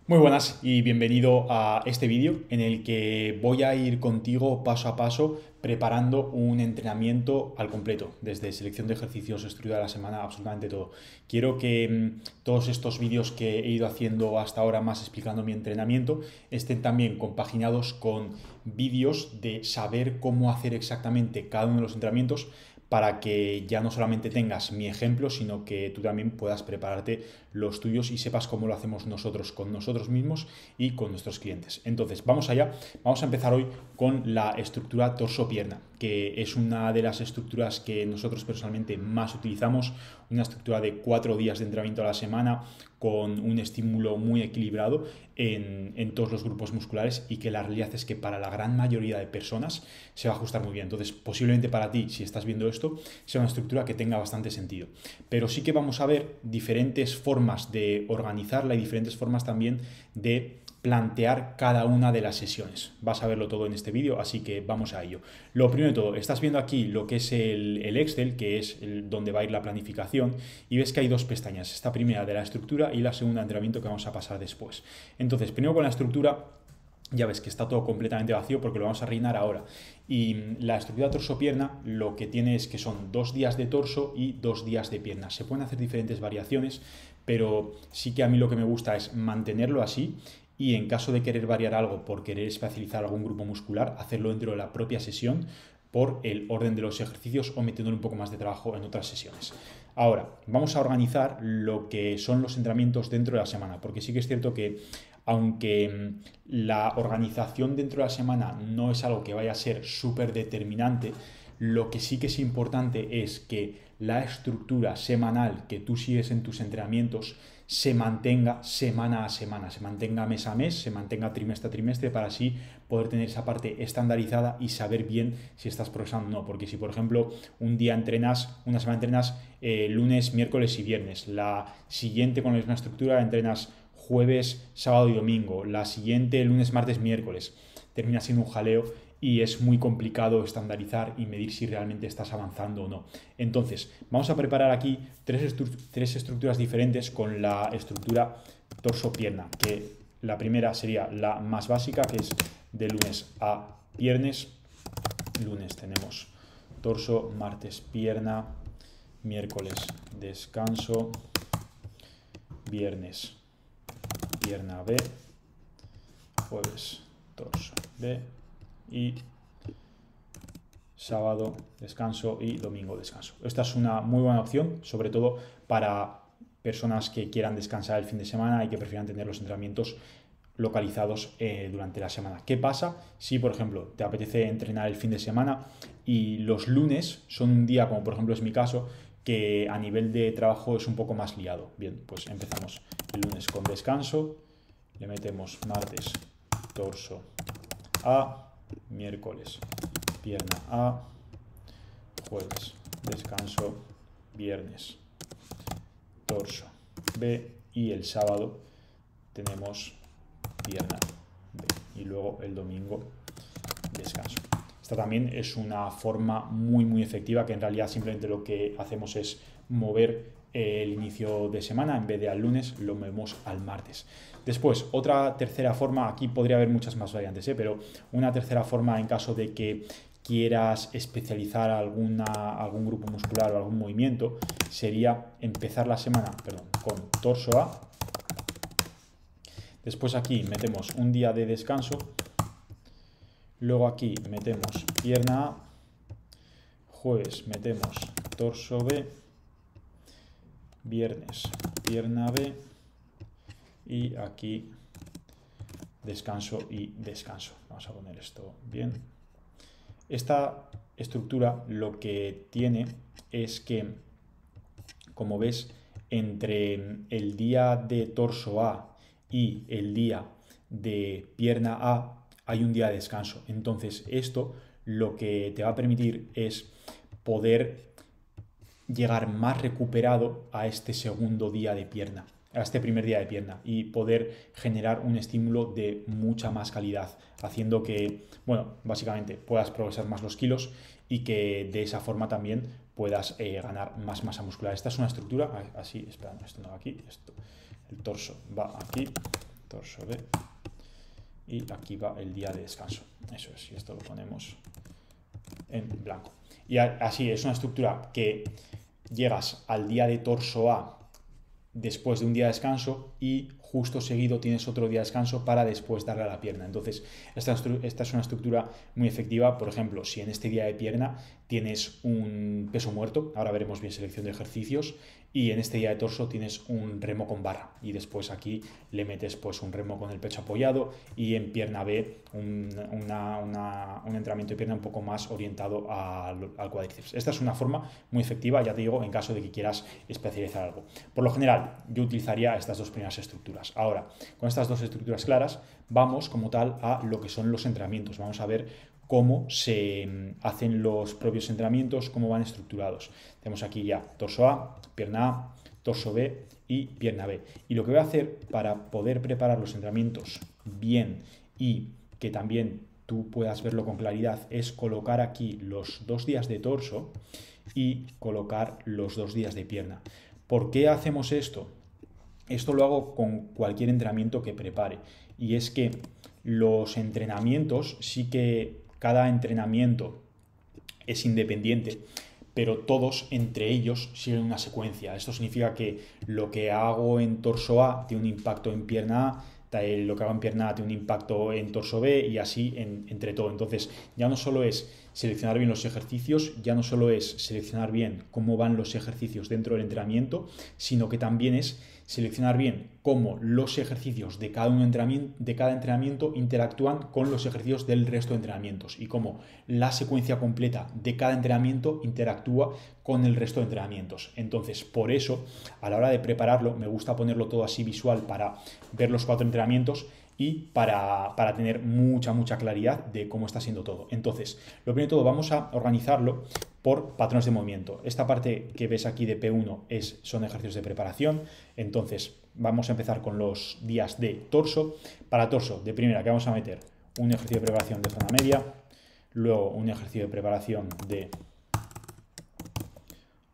Muy buenas y bienvenido a este vídeo en el que voy a ir contigo paso a paso preparando un entrenamiento al completo, desde selección de ejercicios, estructura de la semana, absolutamente todo. Quiero que todos estos vídeos que he ido haciendo hasta ahora más explicando mi entrenamiento estén también compaginados con vídeos de saber cómo hacer exactamente cada uno de los entrenamientos para que ya no solamente tengas mi ejemplo, sino que tú también puedas prepararte los tuyos y sepas cómo lo hacemos nosotros con nosotros mismos y con nuestros clientes. Entonces, vamos allá. Vamos a empezar hoy con la estructura torso-pierna, que es una de las estructuras que nosotros personalmente más utilizamos, una estructura de 4 días de entrenamiento a la semana con un estímulo muy equilibrado en todos los grupos musculares y que la realidad es que para la gran mayoría de personas se va a ajustar muy bien. Entonces, posiblemente para ti, si estás viendo esto, sea una estructura que tenga bastante sentido. Pero sí que vamos a ver diferentes formas de organizarla y diferentes formas también de plantear cada una de las sesiones. Vas a verlo todo en este vídeo, así que vamos a ello. Lo primero de todo, estás viendo aquí lo que es el Excel, que es donde va a ir la planificación, y ves que hay dos pestañas, esta primera de la estructura y la segunda de entrenamiento que vamos a pasar después. Entonces, primero con la estructura, ya ves que está todo completamente vacío porque lo vamos a rellenar ahora. Y la estructura torso-pierna lo que tiene es que son 2 días de torso y 2 días de pierna. Se pueden hacer diferentes variaciones, pero sí que a mí lo que me gusta es mantenerlo así y en caso de querer variar algo por querer especializar algún grupo muscular, hacerlo dentro de la propia sesión por el orden de los ejercicios o metiéndole un poco más de trabajo en otras sesiones. Ahora, vamos a organizar lo que son los entrenamientos dentro de la semana, porque sí que es cierto que aunque la organización dentro de la semana no es algo que vaya a ser súper determinante, lo que sí que es importante es que la estructura semanal que tú sigues en tus entrenamientos se mantenga semana a semana, se mantenga mes a mes, se mantenga trimestre a trimestre para así poder tener esa parte estandarizada y saber bien si estás progresando o no. Porque si, por ejemplo, un día entrenas, una semana entrenas lunes, miércoles y viernes, la siguiente con la misma estructura entrenas jueves, sábado y domingo, la siguiente lunes, martes, miércoles, termina siendo un jaleo y es muy complicado estandarizar y medir si realmente estás avanzando o no. Entonces, vamos a preparar aquí tres estructuras diferentes con la estructura torso-pierna, que la primera sería la más básica, que es de lunes a viernes. Lunes tenemos torso, martes pierna, miércoles descanso, viernes pierna B, jueves torso B y sábado descanso y domingo descanso. Esta es una muy buena opción, sobre todo para personas que quieran descansar el fin de semana y que prefieran tener los entrenamientos localizados durante la semana. ¿Qué pasa si, por ejemplo, te apetece entrenar el fin de semana y los lunes son un día, como por ejemplo es mi caso, que a nivel de trabajo es un poco más liado? Bien, pues empezamos el lunes con descanso, le metemos martes torso A, miércoles pierna A, jueves descanso, viernes torso B y el sábado tenemos pierna B y luego el domingo descanso. Esta también es una forma muy efectiva que en realidad simplemente lo que hacemos es mover el inicio de semana, en vez de al lunes lo movemos al martes. Después, otra tercera forma, aquí podría haber muchas más variantes, pero una tercera forma en caso de que quieras especializar algún grupo muscular o algún movimiento, sería empezar la semana con torso A. Después aquí metemos un día de descanso. Luego aquí metemos pierna A. Jueves metemos torso B. Viernes pierna B. Y aquí descanso y descanso. Vamos a poner esto bien. Esta estructura lo que tiene es que, como ves, entre el día de torso A y el día de pierna A hay un día de descanso. Entonces esto lo que te va a permitir es poder llegar más recuperado a este segundo día de pierna, a este primer día de pierna, y poder generar un estímulo de mucha más calidad, haciendo que, bueno, básicamente puedas progresar más los kilos y que de esa forma también puedas ganar más masa muscular. Esta es una estructura así, espera, esto no va aquí, el torso va aquí, torso B, y aquí va el día de descanso. Eso es, y esto lo ponemos en blanco. Y así es una estructura que llegas al día de torso A después de un día de descanso y justo seguido tienes otro día de descanso para después darle a la pierna. Entonces, esta es una estructura muy efectiva. Por ejemplo, si en este día de pierna tienes un peso muerto, ahora veremos bien selección de ejercicios, y en este día de torso tienes un remo con barra, y después aquí le metes pues un remo con el pecho apoyado, y en pierna B un entrenamiento de pierna un poco más orientado al cuádriceps. Esta es una forma muy efectiva, ya te digo, en caso de que quieras especializar algo. Por lo general, yo utilizaría estas dos primeras estructuras. Ahora, con estas dos estructuras claras, vamos como tal a lo que son los entrenamientos. Vamos a ver cómo se hacen los propios entrenamientos, cómo van estructurados. Tenemos aquí ya torso A, pierna A, torso B y pierna B. Y lo que voy a hacer para poder preparar los entrenamientos bien y que también tú puedas verlo con claridad es colocar aquí los 2 días de torso y colocar los 2 días de pierna. ¿Por qué hacemos esto? Esto lo hago con cualquier entrenamiento que prepare, y es que los entrenamientos, sí que cada entrenamiento es independiente, pero todos entre ellos siguen una secuencia. Esto significa que lo que hago en torso A tiene un impacto en pierna A, lo que hago en pierna A tiene un impacto en torso B, y así entre todo. Entonces ya no solo es seleccionar bien los ejercicios, ya no solo es seleccionar bien cómo van los ejercicios dentro del entrenamiento, sino que también es seleccionar bien cómo los ejercicios de cada entrenamiento interactúan con los ejercicios del resto de entrenamientos, y cómo la secuencia completa de cada entrenamiento interactúa con el resto de entrenamientos. Entonces, por eso, a la hora de prepararlo, me gusta ponerlo todo así visual para ver los 4 entrenamientos y para tener mucha claridad de cómo está siendo todo. Entonces, lo primero de todo, vamos a organizarlo por patrones de movimiento. Esta parte que ves aquí de P1 son ejercicios de preparación. Entonces, vamos a empezar con los días de torso. Para torso, de primera, que vamos a meter un ejercicio de preparación de zona media, luego un ejercicio de preparación de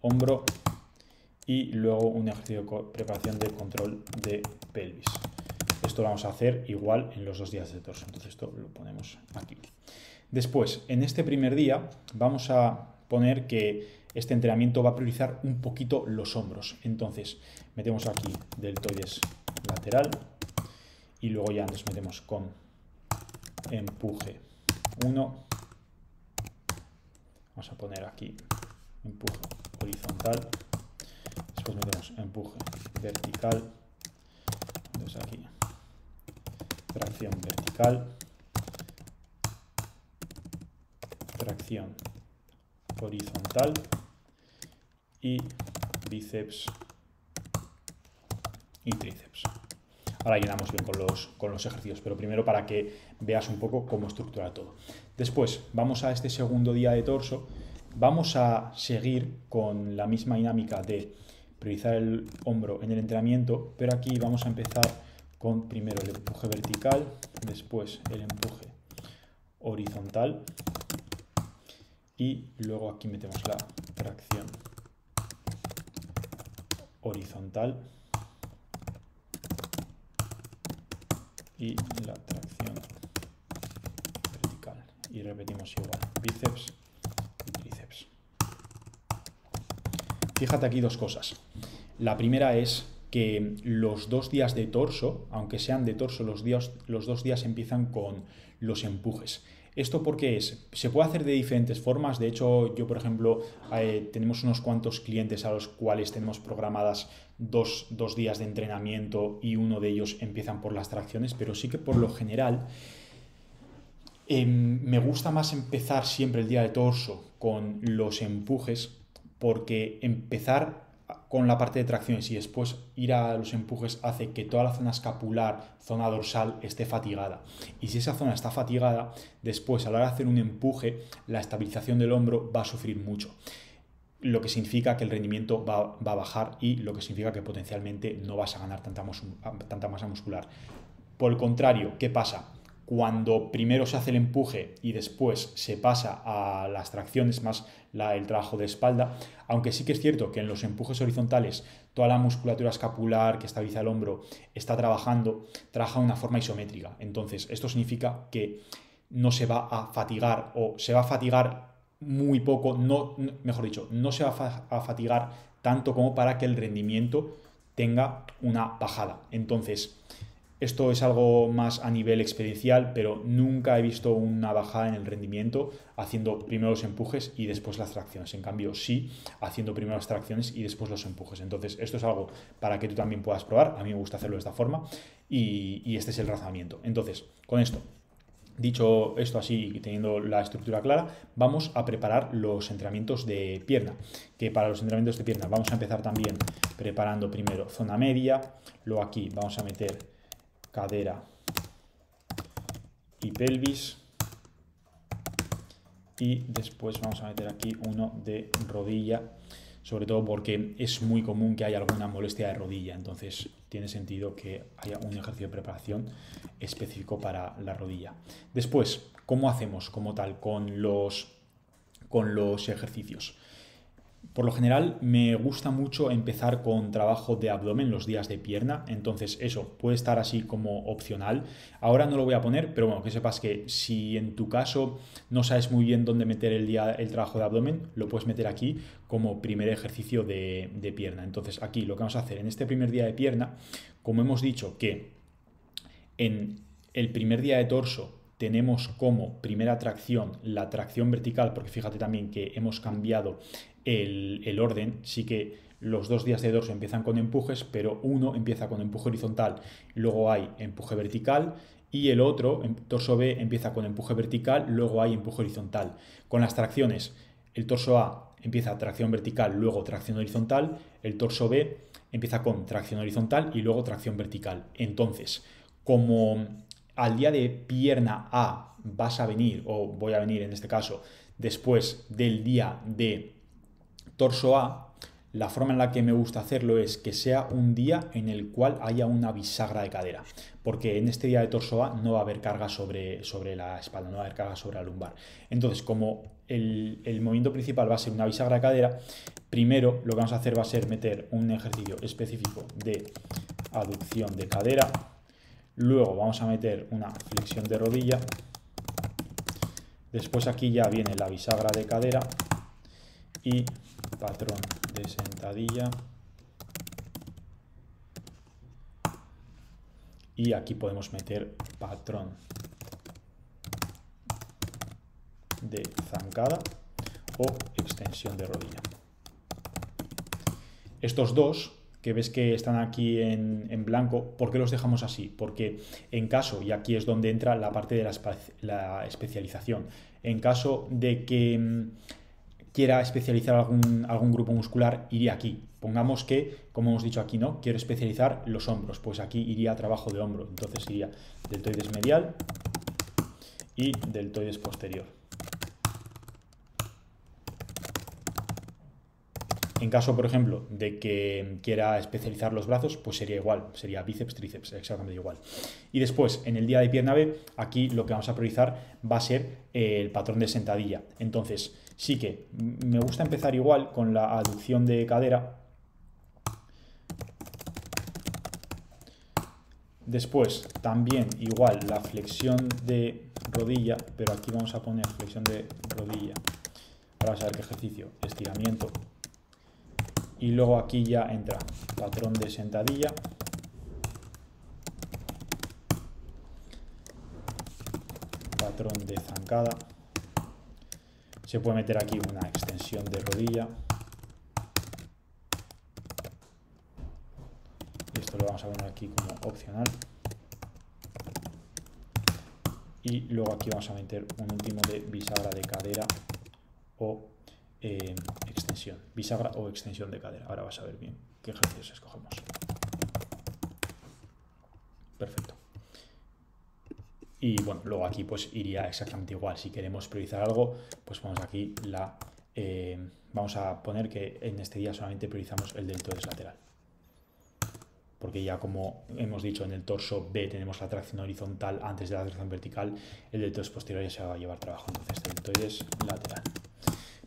hombro y luego un ejercicio de preparación de control de pelvis. Esto lo vamos a hacer igual en los 2 días de torso. Entonces esto lo ponemos aquí. Después, en este primer día, vamos a poner que este entrenamiento va a priorizar un poquito los hombros. Entonces, metemos aquí deltoides lateral y luego ya nos metemos con empuje 1. Vamos a poner aquí empuje horizontal. Después metemos empuje vertical. Entonces aquí tracción vertical, tracción horizontal y bíceps y tríceps. Ahora llenamos bien con los ejercicios, pero primero para que veas un poco cómo estructurar todo. Después vamos a este segundo día de torso. Vamos a seguir con la misma dinámica de priorizar el hombro en el entrenamiento, pero aquí vamos a empezar con primero el empuje vertical, después el empuje horizontal y luego aquí metemos la tracción horizontal y la tracción vertical. Y repetimos igual, bíceps y tríceps. Fíjate aquí 2 cosas. La primera es que los 2 días de torso, aunque sean de torso, los 2 días empiezan con los empujes. ¿Esto por qué es? Se puede hacer de diferentes formas. De hecho, yo, por ejemplo, tenemos unos cuantos clientes a los cuales tenemos programadas dos días de entrenamiento y uno de ellos empiezan por las tracciones, pero sí que por lo general me gusta más empezar siempre el día de torso con los empujes, porque empezar con la parte de tracciones y después ir a los empujes hace que toda la zona escapular, zona dorsal, esté fatigada. Y si esa zona está fatigada, después a la hora de hacer un empuje, la estabilización del hombro va a sufrir mucho. Lo que significa que el rendimiento va a bajar y lo que significa que potencialmente no vas a ganar tanta masa muscular. Por el contrario, ¿qué pasa? cuando primero se hace el empuje y después se pasa a las tracciones, más el trabajo de espalda, aunque sí que es cierto que en los empujes horizontales toda la musculatura escapular que estabiliza el hombro está trabaja de una forma isométrica. Entonces, esto significa que no se va a fatigar o se va a fatigar muy poco, mejor dicho, no se va a fatigar tanto como para que el rendimiento tenga una bajada. Entonces, esto es algo más a nivel experiencial, pero nunca he visto una bajada en el rendimiento haciendo primero los empujes y después las tracciones. En cambio, sí, haciendo primero las tracciones y después los empujes. Entonces, esto es algo para que tú también puedas probar. A mí me gusta hacerlo de esta forma y este es el razonamiento. Entonces, con esto, dicho esto así y teniendo la estructura clara, vamos a preparar los entrenamientos de pierna. Que para los entrenamientos de pierna vamos a empezar también preparando primero zona media, luego aquí vamos a meter cadera y pelvis y después vamos a meter aquí uno de rodilla, sobre todo porque es muy común que haya alguna molestia de rodilla, entonces tiene sentido que haya un ejercicio de preparación específico para la rodilla. Después, ¿cómo hacemos como tal con los ejercicios? Por lo general me gusta mucho empezar con trabajo de abdomen los días de pierna, entonces eso puede estar así como opcional. Ahora no lo voy a poner, pero bueno, que sepas que si en tu caso no sabes muy bien dónde meter el trabajo de abdomen, lo puedes meter aquí como primer ejercicio de pierna. Entonces aquí lo que vamos a hacer en este primer día de pierna, como hemos dicho que en el primer día de torso tenemos como primera tracción la tracción vertical, porque fíjate también que hemos cambiado el orden, sí que los 2 días de dorso empiezan con empujes, pero uno empieza con empuje horizontal, luego hay empuje vertical y el otro, torso B, empieza con empuje vertical, luego hay empuje horizontal. Con las tracciones, el torso A empieza tracción vertical, luego tracción horizontal, el torso B empieza con tracción horizontal y luego tracción vertical. Entonces, como al día de pierna A vas a venir, o voy a venir en este caso, después del día de torso A, la forma en la que me gusta hacerlo es que sea un día en el cual haya una bisagra de cadera, porque en este día de torso A no va a haber carga sobre la espalda, no va a haber carga sobre la lumbar. Entonces, como el movimiento principal va a ser una bisagra de cadera, primero lo que vamos a hacer va a ser meter un ejercicio específico de aducción de cadera, luego vamos a meter una flexión de rodilla, después aquí ya viene la bisagra de cadera y patrón de sentadilla, y aquí podemos meter patrón de zancada o extensión de rodilla. Estos dos que ves que están aquí en blanco, ¿por qué los dejamos así? Porque en caso, y aquí es donde entra la parte de la especialización, en caso de que quiera especializar algún grupo muscular, iría aquí. Pongamos que, como hemos dicho aquí, no quiero especializar los hombros, pues aquí iría a trabajo de hombro, entonces iría deltoides medial y deltoides posterior. En caso, por ejemplo, de que quiera especializar los brazos, pues sería igual, sería bíceps, tríceps, exactamente igual. Y después, en el día de pierna B, aquí lo que vamos a priorizar va a ser el patrón de sentadilla. Entonces, sí que me gusta empezar igual con la aducción de cadera. Después, también igual la flexión de rodilla, pero aquí vamos a poner flexión de rodilla. Ahora vas a ver qué ejercicio, estiramiento. Y luego aquí ya entra patrón de sentadilla, patrón de zancada, se puede meter aquí una extensión de rodilla, esto lo vamos a poner aquí como opcional, y luego aquí vamos a meter un último de bisagra de cadera o extensión, bisagra o extensión de cadera. Ahora vas a ver bien qué ejercicios escogemos. Perfecto. Y bueno, luego aquí pues iría exactamente igual. Si queremos priorizar algo, pues ponemos aquí vamos a poner que en este día solamente priorizamos el deltoides lateral. porque ya como hemos dicho en el torso B tenemos la tracción horizontal antes de la tracción vertical, el deltoides posterior ya se va a llevar trabajo, entonces deltoides lateral.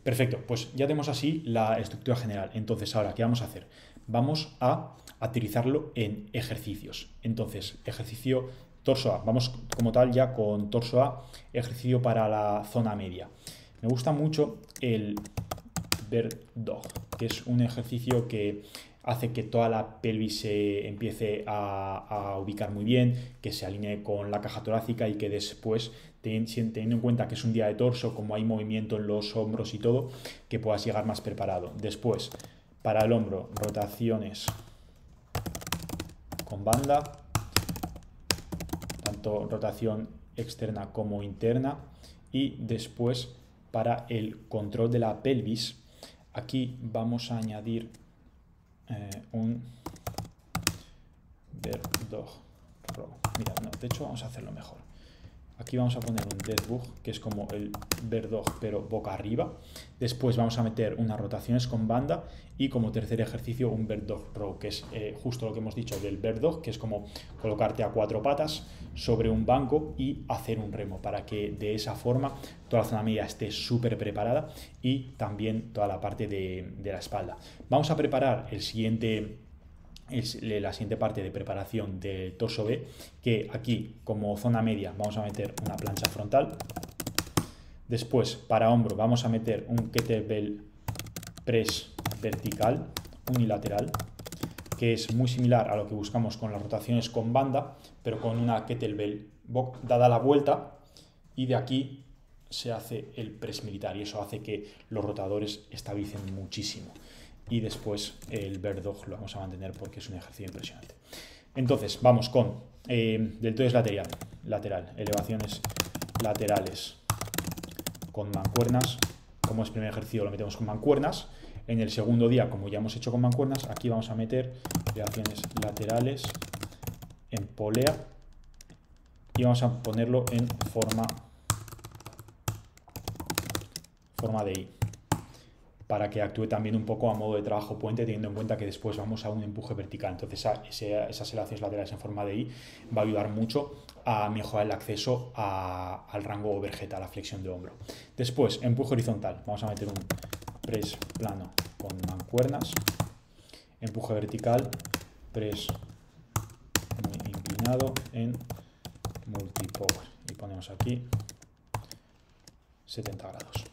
Perfecto, pues ya tenemos así la estructura general. Entonces ahora, ¿qué vamos a hacer? Vamos a aterrizarlo en ejercicios. Entonces, ejercicio torso A. Vamos como tal ya con torso A, ejercicio para la zona media. Me gusta mucho el Bird Dog, que es un ejercicio que hace que toda la pelvis se empiece a ubicar muy bien, que se alinee con la caja torácica y que después, teniendo en cuenta que es un día de torso, como hay movimiento en los hombros y todo, que puedas llegar más preparado. Después, para el hombro, rotaciones con banda, tanto rotación externa como interna. Y después, para el control de la pelvis, aquí vamos a añadir un Bird Dog Row. Mira, no, de hecho vamos a hacerlo mejor. Aquí vamos a poner un Death Bug, que es como el Bird Dog pero boca arriba. Después vamos a meter unas rotaciones con banda y como tercer ejercicio un Bird Dog Row, que es justo lo que hemos dicho del Bird Dog, que es como colocarte a 4 patas sobre un banco y hacer un remo, para que de esa forma toda la zona media esté súper preparada y también toda la parte de la espalda. Vamos a preparar la siguiente parte de preparación del torso B, que aquí como zona media vamos a meter una plancha frontal. Después para hombro vamos a meter un kettlebell press vertical unilateral, que es muy similar a lo que buscamos con las rotaciones con banda, pero con una kettlebell dada la vuelta, y de aquí se hace el press militar y eso hace que los rotadores estabilicen muchísimo. Y después el Bird Dog lo vamos a mantener porque es un ejercicio impresionante. Entonces vamos con deltoides lateral, elevaciones laterales con mancuernas. Como es primer ejercicio lo metemos con mancuernas. En el segundo día, como ya hemos hecho con mancuernas, aquí vamos a meter elevaciones laterales en polea y vamos a ponerlo en forma de I, para que actúe también un poco a modo de trabajo puente, teniendo en cuenta que después vamos a un empuje vertical. Entonces esas elevaciones laterales en forma de I va a ayudar mucho a mejorar el acceso al rango overhead, a la flexión de hombro. Después, empuje horizontal. Vamos a meter un press plano con mancuernas. Empuje vertical, press muy inclinado en multipower. Y ponemos aquí 70 grados.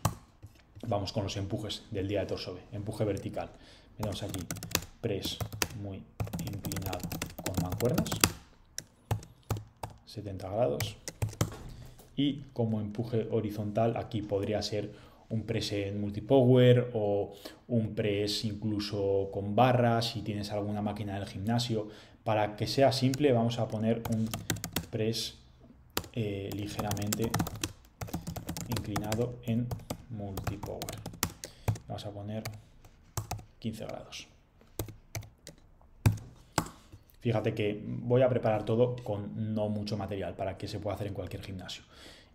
Vamos con los empujes del día de torso B. Empuje vertical. Metemos aquí press muy inclinado con mancuernas. 70 grados. Y como empuje horizontal, aquí podría ser un press en multipower o un press incluso con barras si tienes alguna máquina del gimnasio. Para que sea simple, vamos a poner un press ligeramente inclinado en multipower. Vamos a poner 15 grados. Fíjate que voy a preparar todo con no mucho material para que se pueda hacer en cualquier gimnasio.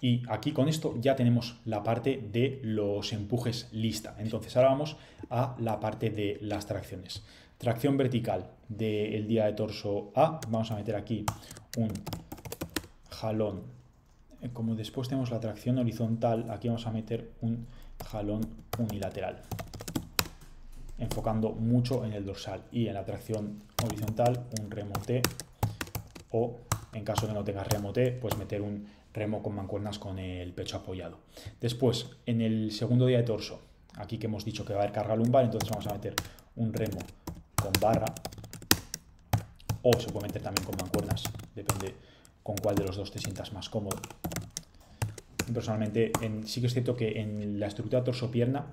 Y aquí con esto ya tenemos la parte de los empujes lista. Entonces ahora vamos a la parte de las tracciones. Tracción vertical del día de torso A. Vamos a meter aquí un jalón. Como después tenemos la tracción horizontal, aquí vamos a meter un jalón unilateral, enfocando mucho en el dorsal, y en la tracción horizontal un remo T, o en caso de no tengas remo T, pues meter un remo con mancuernas con el pecho apoyado. Después, en el segundo día de torso, aquí que hemos dicho que va a haber carga lumbar, entonces vamos a meter un remo con barra, o se puede meter también con mancuernas, depende con cuál de los dos te sientas más cómodo. Personalmente, sí que es cierto que en la estructura torso-pierna,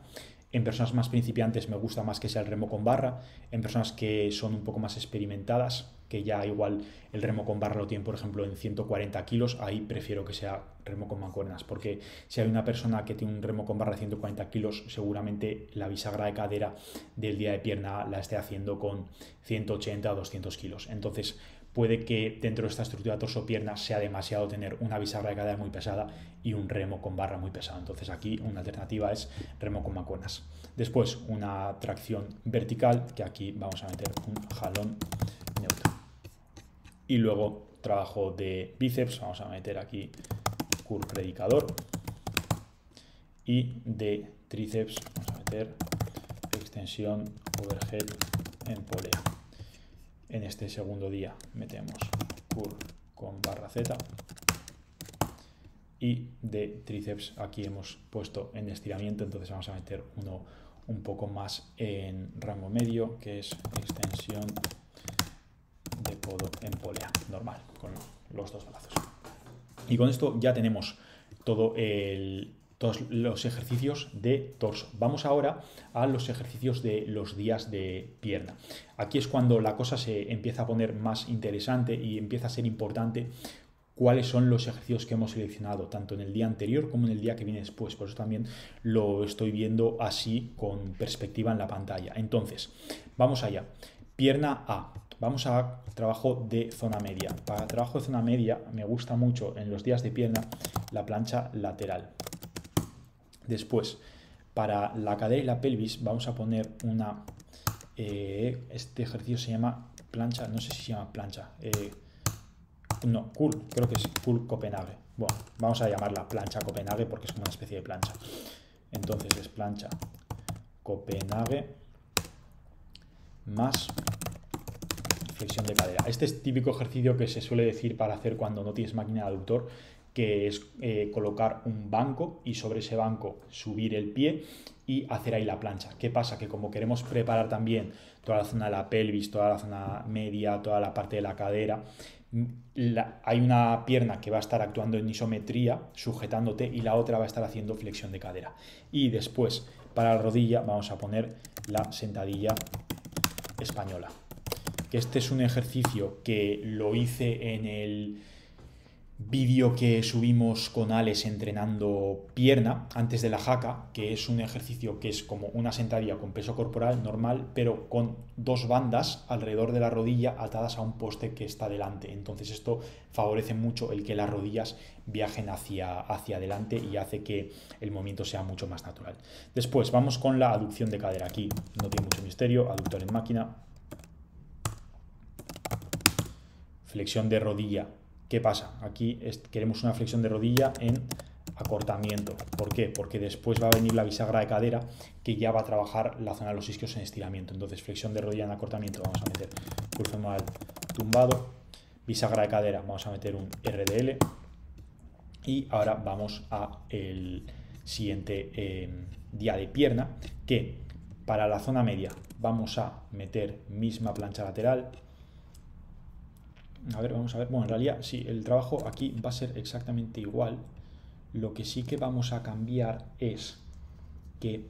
en personas más principiantes me gusta más que sea el remo con barra. En personas que son un poco más experimentadas, que ya igual el remo con barra lo tienen, por ejemplo, en 140 kilos, ahí prefiero que sea remo con mancuernas, porque si hay una persona que tiene un remo con barra de 140 kilos, seguramente la bisagra de cadera del día de pierna la esté haciendo con 180 o 200 kilos. Entonces, puede que dentro de esta estructura torso-pierna sea demasiado tener una bisagra de cadera muy pesada y un remo con barra muy pesado. Entonces aquí una alternativa es remo con mancuernas. Después una tracción vertical, que aquí vamos a meter un jalón neutro. Y luego trabajo de bíceps, vamos a meter aquí curl predicador. Y de tríceps vamos a meter extensión overhead en polea. En este segundo día metemos curl con barra Z. Y de tríceps aquí hemos puesto en estiramiento, entonces vamos a meter uno un poco más en rango medio, que es extensión de codo en polea, normal, con los dos brazos. Y con esto ya tenemos todos los ejercicios de torso. Vamos ahora a los ejercicios de los días de pierna. Aquí es cuando la cosa se empieza a poner más interesante y empieza a ser importante cuáles son los ejercicios que hemos seleccionado, tanto en el día anterior como en el día que viene después. Por eso también lo estoy viendo así, con perspectiva en la pantalla. Entonces, vamos allá. Pierna A. Vamos a trabajo de zona media. Para trabajo de zona media me gusta mucho en los días de pierna la plancha lateral. Después, para la cadera y la pelvis vamos a poner una... este ejercicio se llama plancha, no sé si se llama plancha. No, curl, creo que es curl Copenhague. Bueno, vamos a llamarla plancha Copenhague porque es como una especie de plancha. Entonces es plancha Copenhague más flexión de cadera. Este es típico ejercicio que se suele decir para hacer cuando no tienes máquina de aductor, que es colocar un banco y sobre ese banco subir el pie y hacer ahí la plancha. ¿Qué pasa? Que como queremos preparar también toda la zona de la pelvis, toda la zona media, toda la parte de la cadera, hay una pierna que va a estar actuando en isometría, sujetándote, y la otra va a estar haciendo flexión de cadera. Y después, para la rodilla, vamos a poner la sentadilla española. Que este es un ejercicio que lo hice en el vídeo que subimos con Alex entrenando pierna antes de la jaca, que es un ejercicio que es como una sentadilla con peso corporal normal, pero con dos bandas alrededor de la rodilla atadas a un poste que está delante. Entonces esto favorece mucho el que las rodillas viajen hacia adelante y hace que el movimiento sea mucho más natural. Después vamos con la aducción de cadera. Aquí no tiene mucho misterio, aductor en máquina, flexión de rodilla. ¿Qué pasa? Aquí queremos una flexión de rodilla en acortamiento. ¿Por qué? Porque después va a venir la bisagra de cadera, que ya va a trabajar la zona de los isquios en estiramiento. Entonces, flexión de rodilla en acortamiento, vamos a meter curl femoral tumbado. Bisagra de cadera, vamos a meter un RDL. Y ahora vamos a el siguiente día de pierna, que para la zona media vamos a meter misma plancha lateral. A ver, vamos a ver. Bueno, en realidad sí, el trabajo aquí va a ser exactamente igual. Lo que sí que vamos a cambiar es que,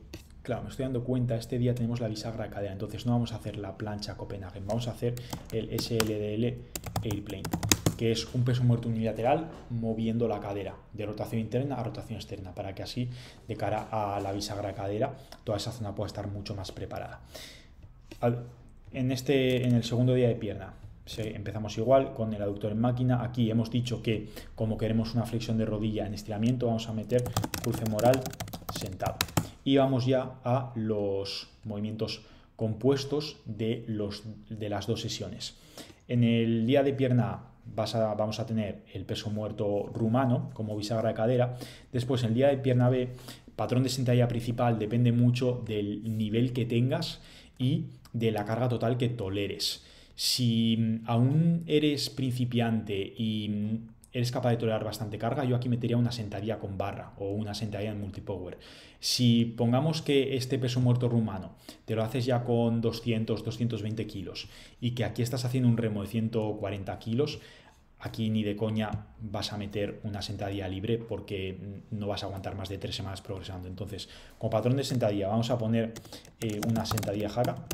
claro, me estoy dando cuenta, este día tenemos la bisagra de cadera, entonces no vamos a hacer la plancha Copenhagen, vamos a hacer el SLDL Airplane, que es un peso muerto unilateral moviendo la cadera de rotación interna a rotación externa, para que así, de cara a la bisagra de cadera, toda esa zona pueda estar mucho más preparada. En el segundo día de pierna, empezamos igual con el aductor en máquina. Aquí hemos dicho que como queremos una flexión de rodilla en estiramiento, vamos a meter curl femoral sentado. Y vamos ya a los movimientos compuestos de las dos sesiones. En el día de pierna A vamos a tener el peso muerto rumano como bisagra de cadera. Después, en el día de pierna B, patrón de sentadilla principal depende mucho del nivel que tengas y de la carga total que toleres. Si aún eres principiante y eres capaz de tolerar bastante carga, yo aquí metería una sentadilla con barra o una sentadilla en multipower. Si pongamos que este peso muerto rumano te lo haces ya con 200, 220 kilos y que aquí estás haciendo un remo de 140 kilos, aquí ni de coña vas a meter una sentadilla libre porque no vas a aguantar más de 3 semanas progresando. Entonces, como patrón de sentadilla vamos a poner una sentadilla jaca.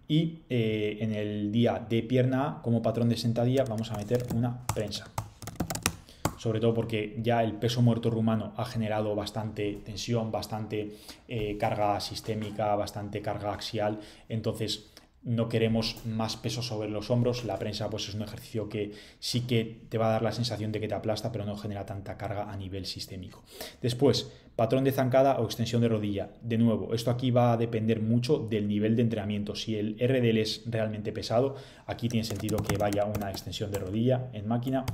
Y en el día de pierna A, como patrón de sentadilla, vamos a meter una prensa. Sobre todo porque ya el peso muerto rumano ha generado bastante tensión, bastante carga sistémica, bastante carga axial. Entonces, no queremos más peso sobre los hombros. La prensa pues es un ejercicio que sí que te va a dar la sensación de que te aplasta, pero no genera tanta carga a nivel sistémico. Después, patrón de zancada o extensión de rodilla. De nuevo, esto aquí va a depender mucho del nivel de entrenamiento. Si el RDL es realmente pesado, aquí tiene sentido que vaya una extensión de rodilla en máquina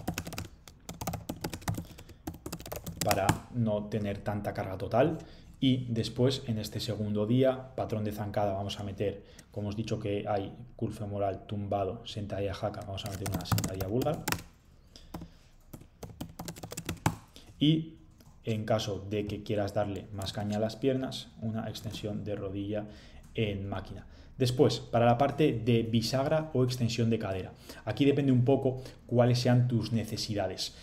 para no tener tanta carga total. Y después, en este segundo día, patrón de zancada, vamos a meter, como os he dicho que hay curl femoral, tumbado, sentadilla jaca, vamos a meter una sentadilla búlgara. Y en caso de que quieras darle más caña a las piernas, una extensión de rodilla en máquina. Después, para la parte de bisagra o extensión de cadera. Aquí depende un poco cuáles sean tus necesidades.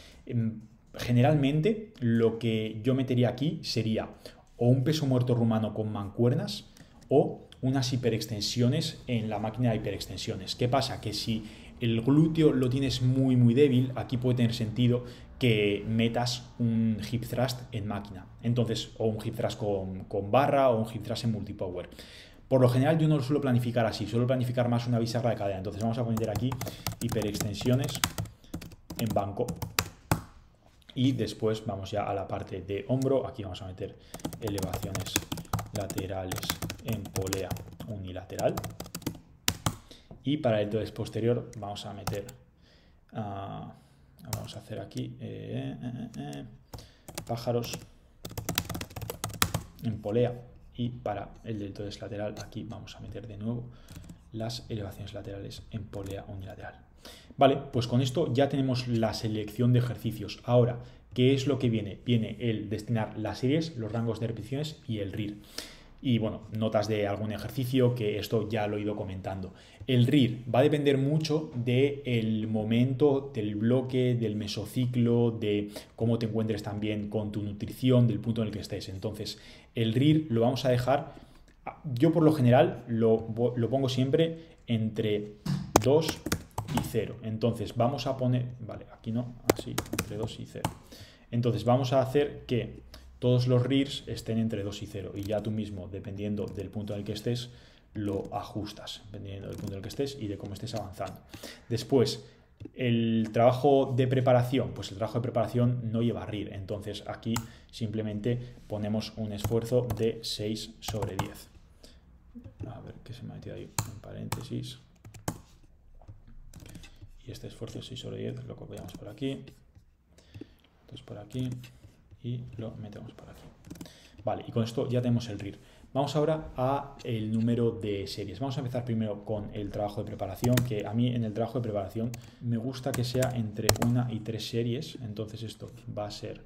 Generalmente, lo que yo metería aquí sería o un peso muerto rumano con mancuernas o unas hiperextensiones en la máquina de hiperextensiones. ¿Qué pasa? Que si el glúteo lo tienes muy débil, aquí puede tener sentido que metas un hip thrust en máquina. Entonces, o un hip thrust con barra o un hip thrust en multipower. Por lo general yo no lo suelo planificar así, suelo planificar más una bisagra de cadera. Entonces vamos a poner aquí hiperextensiones en banco. Y después vamos ya a la parte de hombro. Aquí vamos a meter elevaciones laterales en polea unilateral. Y para el deltoides posterior vamos a meter, vamos a hacer aquí pájaros en polea. Y para el deltoides lateral aquí vamos a meter de nuevo las elevaciones laterales en polea unilateral. Vale, pues con esto ya tenemos la selección de ejercicios. Ahora, ¿qué es lo que viene? Viene el destinar las series, los rangos de repeticiones y el RIR. Y bueno, notas de algún ejercicio, que esto ya lo he ido comentando. El RIR va a depender mucho del momento, del bloque, del mesociclo, de cómo te encuentres también con tu nutrición, del punto en el que estés. Entonces, el RIR lo vamos a dejar, yo por lo general lo pongo siempre entre 2 y 0. Entonces vamos a poner, vale, aquí no, así, entre 2 y 0. Entonces vamos a hacer que todos los RIRs estén entre 2 y 0 y ya tú mismo, dependiendo del punto en el que estés, lo ajustas, dependiendo del punto en el que estés y de cómo estés avanzando. Después, el trabajo de preparación, pues el trabajo de preparación no lleva RIR, entonces aquí simplemente ponemos un esfuerzo de 6 sobre 10. A ver qué se me ha metido ahí en paréntesis. Y este esfuerzo 6 sobre 10 lo copiamos por aquí, entonces por aquí y lo metemos por aquí. Vale, y con esto ya tenemos el RIR. Vamos ahora a el número de series. Vamos a empezar primero con el trabajo de preparación, que a mí en el trabajo de preparación me gusta que sea entre 1 y 3 series, entonces esto va a ser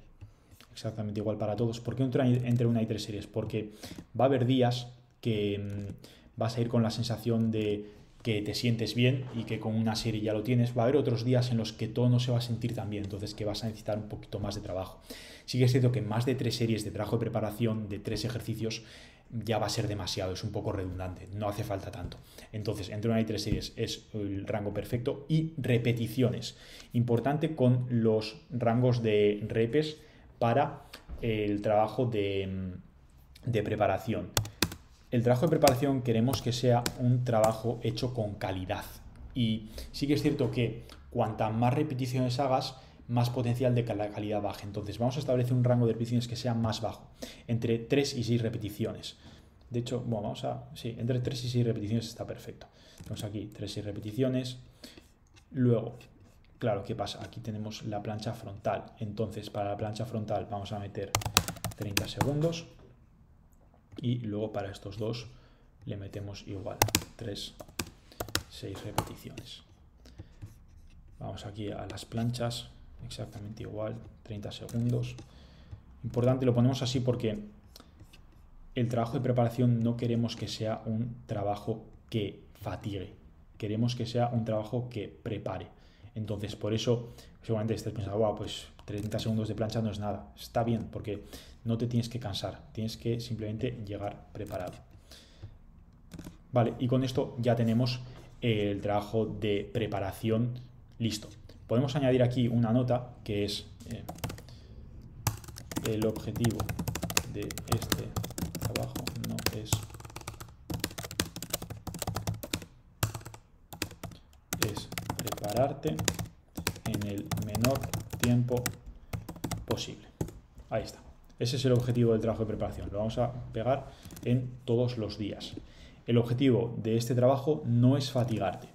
exactamente igual para todos. ¿Por qué entre 1 y 3 series? Porque va a haber días que vas a ir con la sensación de que te sientes bien y que con una serie ya lo tienes. Va a haber otros días en los que todo no se va a sentir tan bien, entonces que vas a necesitar un poquito más de trabajo. Sí que es cierto que más de 3 series de trabajo de preparación, de 3 ejercicios, ya va a ser demasiado, es un poco redundante, no hace falta tanto. Entonces, entre 1 y 3 series es el rango perfecto. Y repeticiones. Importante con los rangos de repes para el trabajo de preparación. El trabajo de preparación queremos que sea un trabajo hecho con calidad. Y sí que es cierto que cuanta más repeticiones hagas, más potencial de que la calidad baje. Entonces vamos a establecer un rango de repeticiones que sea más bajo, entre 3 y 6 repeticiones. De hecho, bueno, sí, entre 3 y 6 repeticiones está perfecto. Tenemos aquí 3 y 6 repeticiones. Luego, claro, ¿qué pasa? Aquí tenemos la plancha frontal. Entonces, para la plancha frontal vamos a meter 30 segundos. Y luego para estos dos le metemos igual 3, 6 repeticiones. Vamos aquí a las planchas, exactamente igual, 30 segundos. Importante, lo ponemos así porque el trabajo de preparación no queremos que sea un trabajo que fatigue, queremos que sea un trabajo que prepare. Entonces, por eso, seguramente estés pensando, wow, pues 30 segundos de plancha no es nada. Está bien, porque no te tienes que cansar, tienes que simplemente llegar preparado. Vale, y con esto ya tenemos el trabajo de preparación listo. Podemos añadir aquí una nota que es el objetivo de este trabajo no es prepararte en el menor tiempo posible. Ahí está. Ese es el objetivo del trabajo de preparación. Lo vamos a pegar en todos los días. El objetivo de este trabajo no es fatigarte,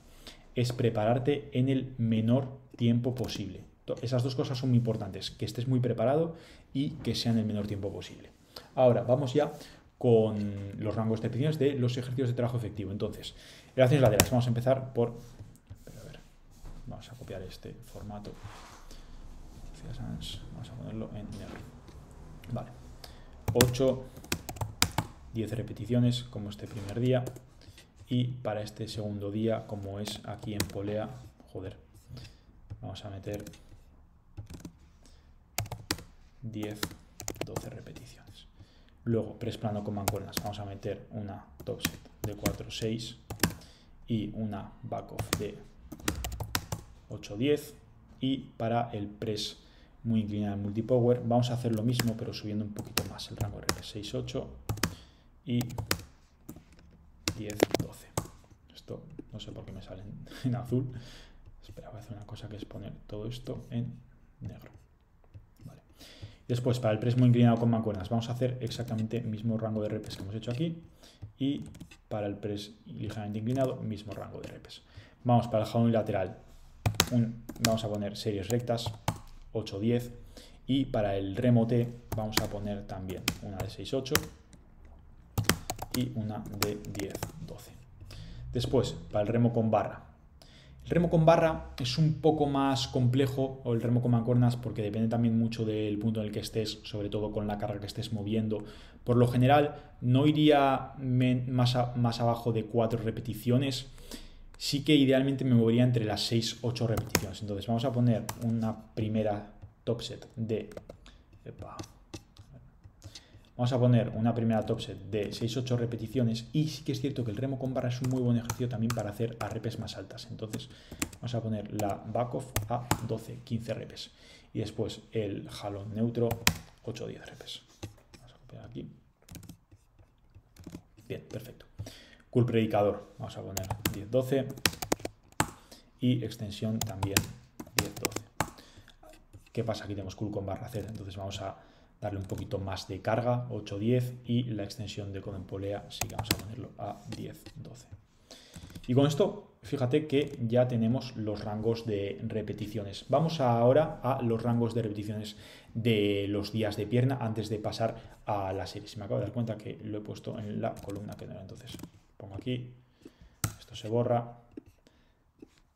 es prepararte en el menor tiempo posible. Esas dos cosas son muy importantes, que estés muy preparado y que sea en el menor tiempo posible. Ahora, vamos ya con los rangos de repeticiones de los ejercicios de trabajo efectivo. Entonces, elevaciones laterales. Vamos a empezar por... vamos a copiar este formato. Vamos a ponerlo en negro. Vale. 8, 10 repeticiones como este primer día. Y para este segundo día, como es aquí en polea, joder, vamos a meter 10, 12 repeticiones. Luego, press plano con mancuernas. Vamos a meter una top set de 4, 6 y una back off de 8, 10. Y para el press muy inclinado en multipower, vamos a hacer lo mismo, pero subiendo un poquito más el rango de reps. 6, 8 y 10, 12. Esto no sé por qué me sale en azul. Espera, voy a hacer una cosa que es poner todo esto en negro. Vale. Después, para el press muy inclinado con mancuernas, vamos a hacer exactamente el mismo rango de reps que hemos hecho aquí. Y para el press ligeramente inclinado, mismo rango de reps. Vamos para el jalón lateral. Vamos a poner series rectas, 8, 10. Y para el remote vamos a poner también una de 6, 8 y una de 10, 12. Después, para el remo con barra. El remo con barra es un poco más complejo, o el remo con mancuernas, porque depende también mucho del punto en el que estés, sobre todo con la carga que estés moviendo. Por lo general, no iría más abajo de 4 repeticiones. Sí que idealmente me movería entre las 6, 8 repeticiones. Entonces vamos a poner una primera top set de... Vamos a poner una primera top set de 6-8 repeticiones y sí que es cierto que el remo con barra es un muy buen ejercicio también para hacer a repes más altas. Entonces vamos a poner la back off a 12-15 repes y después el jalón neutro 8-10 repes. Vamos a copiar aquí. Bien, perfecto. Curl predicador, vamos a poner 10-12 y extensión también 10-12. ¿Qué pasa? Aquí tenemos curl con barra Z, entonces vamos a darle un poquito más de carga, 8-10, y la extensión de codo en polea sí que vamos a ponerlo a 10-12. Y con esto, fíjate que ya tenemos los rangos de repeticiones. Vamos ahora a los rangos de repeticiones de los días de pierna antes de pasar a la serie. Se me acabo de dar cuenta que lo he puesto en la columna que no era, entonces pongo aquí, esto se borra,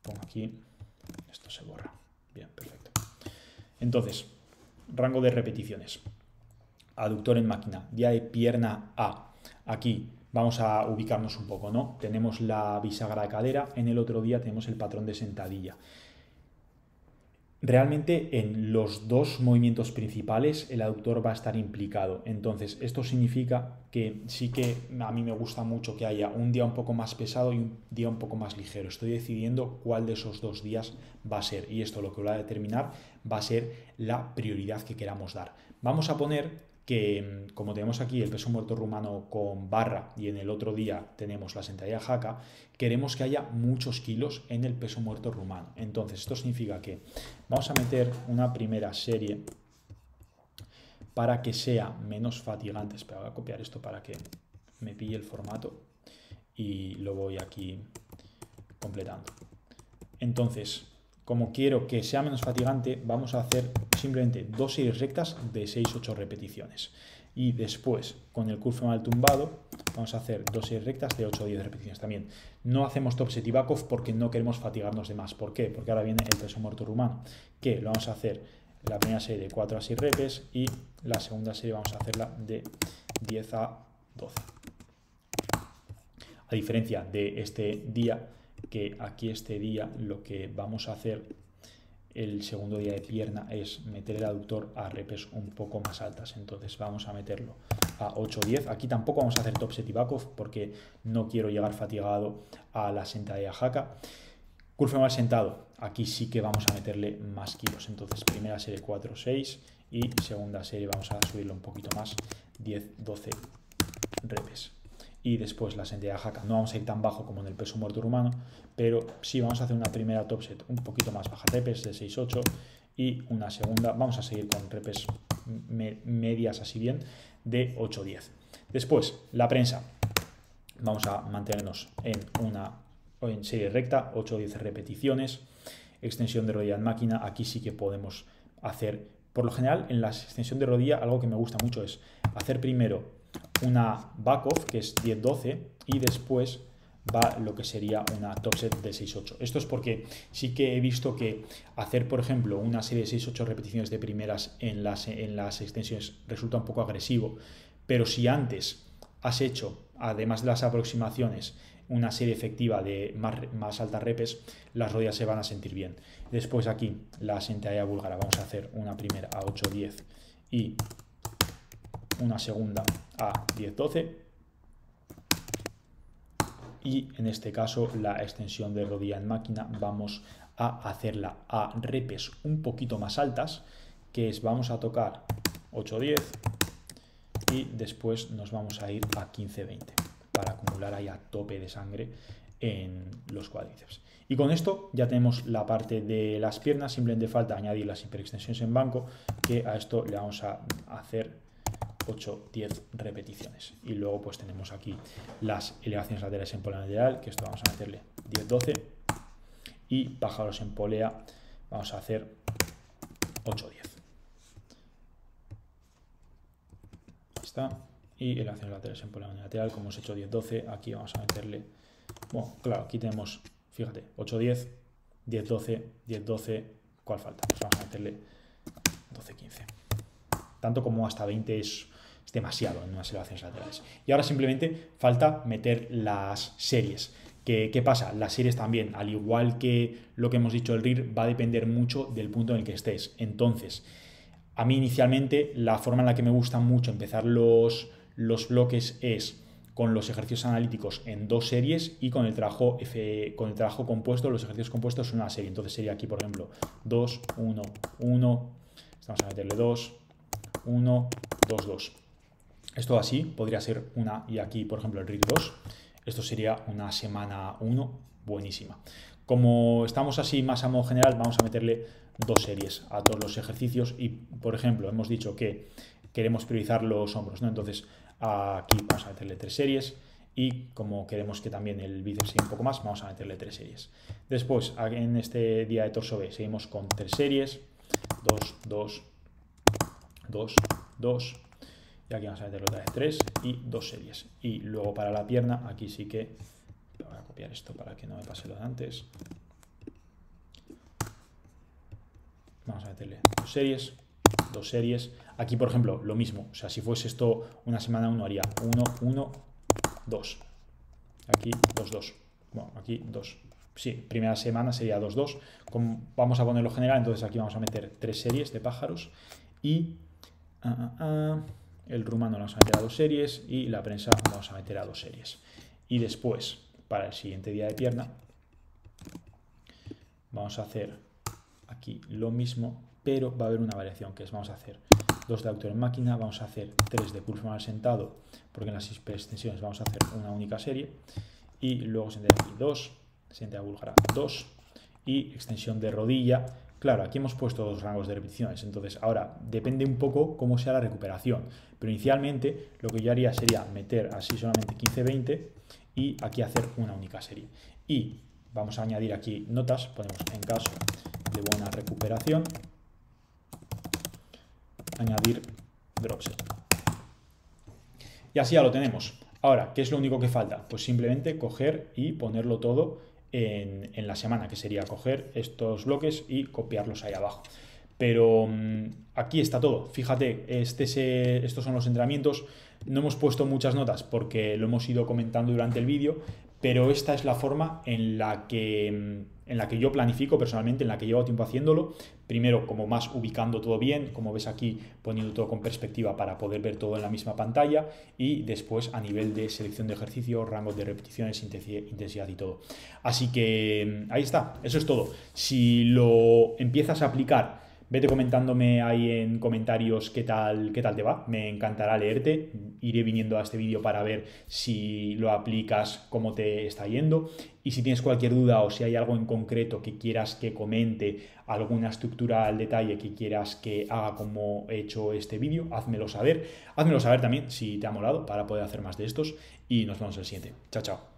pongo aquí, esto se borra. Bien, perfecto. Entonces, rango de repeticiones. Aductor en máquina, día de pierna A. Aquí vamos a ubicarnos un poco, ¿no? Tenemos la bisagra de cadera, en el otro día tenemos el patrón de sentadilla. Realmente en los dos movimientos principales el aductor va a estar implicado. Entonces esto significa que sí que a mí me gusta mucho que haya un día un poco más pesado y un día un poco más ligero. Estoy decidiendo cuál de esos dos días va a ser y esto lo que va a determinar va a ser la prioridad que queramos dar. Vamos a poner que como tenemos aquí el peso muerto rumano con barra y en el otro día tenemos la sentadilla jaca, queremos que haya muchos kilos en el peso muerto rumano. Entonces esto significa que vamos a meter una primera serie para que sea menos fatigante. Espera, voy a copiar esto para que me pille el formato y lo voy aquí completando. Entonces, como quiero que sea menos fatigante, vamos a hacer simplemente dos series rectas de 6-8 repeticiones. Y después, con el curl femoral tumbado, vamos a hacer dos series rectas de 8-10 repeticiones también. No hacemos top set y back off porque no queremos fatigarnos de más. ¿Por qué? Porque ahora viene el peso muerto rumano, que lo vamos a hacer la primera serie de 4 a 6 repes y la segunda serie vamos a hacerla de 10 a 12. A diferencia de este día, que aquí este día lo que vamos a hacer el segundo día de pierna es meter el aductor a repes un poco más altas. Entonces vamos a meterlo a 8-10. Aquí tampoco vamos a hacer top set y back off porque no quiero llegar fatigado a la sentadilla jaca. Curl femoral sentado, aquí sí que vamos a meterle más kilos. Entonces primera serie 4-6 y segunda serie vamos a subirlo un poquito más, 10-12 repes. y después la sentadilla jaca. No vamos a ir tan bajo como en el peso muerto rumano, pero sí vamos a hacer una primera top set un poquito más baja, repes de 6-8 y una segunda, vamos a seguir con repes medias así bien, de 8-10. Después, la prensa, vamos a mantenernos en serie recta, 8-10 repeticiones, extensión de rodilla en máquina, aquí sí que podemos hacer, por lo general en la extensión de rodilla algo que me gusta mucho es hacer primero una back-off que es 10-12 y después va lo que sería una top set de 6-8. Esto es porque sí que he visto que hacer, por ejemplo, una serie de 6-8 repeticiones de primeras en las extensiones resulta un poco agresivo, pero si antes has hecho, además de las aproximaciones, una serie efectiva de más altas repes, las rodillas se van a sentir bien. Después aquí, la sentadilla búlgara, vamos a hacer una primera a 8-10 y una segunda a 10-12. Y en este caso, la extensión de rodilla en máquina, vamos a hacerla a repes un poquito más altas, que es, vamos a tocar 8-10 y después nos vamos a ir a 15-20 para acumular ahí a tope de sangre en los cuádriceps. Y con esto ya tenemos la parte de las piernas, simplemente falta añadir las hiperextensiones en banco, que a esto le vamos a hacer 8-10 repeticiones. Y luego pues tenemos aquí las elevaciones laterales en polea lateral, que esto vamos a meterle 10-12, y pájaros en polea vamos a hacer 8-10. Está. Y elevaciones laterales en polea unilateral, como hemos hecho 10-12, aquí vamos a meterle, bueno, claro, aquí tenemos, fíjate, 8-10, 10-12, 10-12, ¿cuál falta? Pues vamos a meterle 12-15. Tanto como hasta 20 es demasiado en unas elevaciones laterales. Y ahora simplemente falta meter las series. ¿Qué pasa? Las series también, al igual que lo que hemos dicho el RIR, va a depender mucho del punto en el que estés. Entonces, a mí inicialmente la forma en la que me gusta mucho empezar los bloques es con los ejercicios analíticos en 2 series y con el trabajo compuesto, los ejercicios compuestos en una serie. Entonces sería aquí, por ejemplo, 2, 1, 1, vamos a meterle 2, 1, 2, 2. Esto así podría ser una, y aquí, por ejemplo, el RIR 2, esto sería una semana 1 buenísima. Como estamos así más a modo general, vamos a meterle 2 series a todos los ejercicios y, por ejemplo, hemos dicho que queremos priorizar los hombros, ¿no? Entonces aquí vamos a meterle 3 series y como queremos que también el bíceps siga un poco más, vamos a meterle 3 series. Después, en este día de torso B, seguimos con 3 series, 2, 2, 2, 2, y aquí vamos a meterle otra vez 3 y 2 series. Y luego para la pierna, aquí sí que voy a copiar esto para que no me pase lo de antes. Vamos a meterle 2 series, 2 series. Aquí, por ejemplo, lo mismo. O sea, si fuese esto una semana 1, haría 1, 1, 2. Aquí 2, 2. Bueno, aquí 2. Sí, primera semana sería 2, 2. Vamos a ponerlo general, entonces aquí vamos a meter 3 series de pájaros. Y el rumano lo vamos a meter a 2 series. Y la prensa vamos a meter a 2 series. Y después, para el siguiente día de pierna, vamos a hacer aquí lo mismo, pero va a haber una variación, que es vamos a hacer 2 de autor en máquina, vamos a hacer 3 de pulso mal sentado, porque en las hiperextensiones vamos a hacer una única serie, y luego sentadilla aquí 2, sentadilla búlgara 2, y extensión de rodilla. Claro, aquí hemos puesto 2 rangos de repeticiones, entonces ahora depende un poco cómo sea la recuperación, pero inicialmente lo que yo haría sería meter así solamente 15-20 y aquí hacer una única serie. Y vamos a añadir aquí notas, ponemos en caso de buena recuperación, añadir drop set. Y así ya lo tenemos. Ahora, ¿qué es lo único que falta? Pues simplemente coger y ponerlo todo en la semana, que sería coger estos bloques y copiarlos ahí abajo. Pero aquí está todo. Fíjate, estos son los entrenamientos. No hemos puesto muchas notas porque lo hemos ido comentando durante el vídeo, pero esta es la forma en la que yo planifico personalmente, en la que llevo tiempo haciéndolo. Primero, como más ubicando todo bien, como ves aquí, poniendo todo con perspectiva para poder ver todo en la misma pantalla, y después a nivel de selección de ejercicio, rangos de repeticiones, intensidad y todo. Así que ahí está, eso es todo. Si lo empiezas a aplicar Vete comentándome ahí en comentarios qué tal te va. Me encantará leerte. Iré viniendo a este vídeo para ver si lo aplicas, cómo te está yendo. Y si tienes cualquier duda o si hay algo en concreto que quieras que comente, alguna estructura al detalle que quieras que haga como he hecho este vídeo, házmelo saber. Házmelo saber también si te ha molado para poder hacer más de estos. Y nos vemos en el siguiente. Chao, chao.